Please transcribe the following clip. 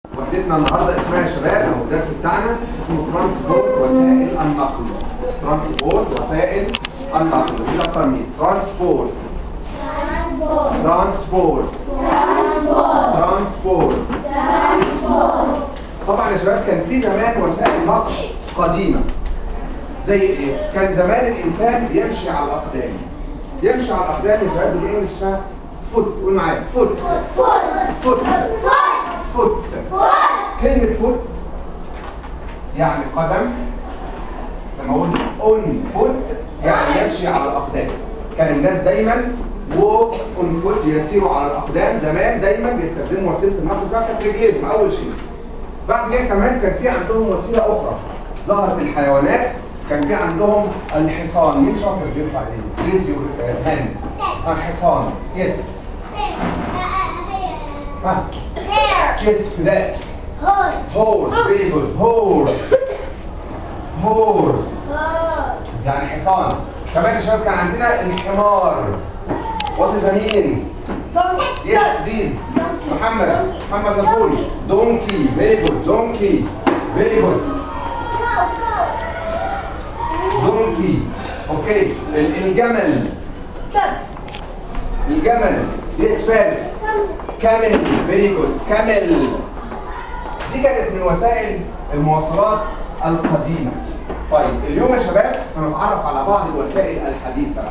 وحدتنا النهارده اسمها يا شباب او الدرس بتاعنا اسمه ترانسبورت وسائل النقل. ترانسبورت وسائل النقل دي اكتر من ترانسبورت ترانسبورت ترانسبورت. طبعا يا شباب كان في زمان وسائل نقل قديمه زي ايه؟ كان زمان الانسان بيمشي على الاقدام. يمشي على الاقدام يا شباب بالانجلش اسمها فوت. قول معايا فوت فوت فوت. كلمة فوت يعني قدم. لما اقول اون فوت يعني يمشي على الاقدام. كان الناس دايما ووك اون فوت يسيروا على الاقدام. زمان دايما بيستخدموا وسيله النقل بتاعت رجليهم اول شيء. بعد كده كمان كان في عندهم وسيله اخرى ظهرت الحيوانات. كان في عندهم الحصان. مين شاطر بيرفع ايده؟ ريز يور هاند. الحصان. يس. ها يس فداء. هورس. فيري جود. هورس. هورس يعني حصان. كمان يا شباب كان عندنا الحمار. وات ذا مين؟ يس بليز. محمد نقول دونكي. فيري جود. دونكي. فيري جود. دونكي. اوكي. الجمل. الجمل. يس فارس. كامل. فيري جود. كامل. دي كانت من وسائل المواصلات القديمة. طيب اليوم يا شباب هنتعرف على بعض الوسائل الحديثة.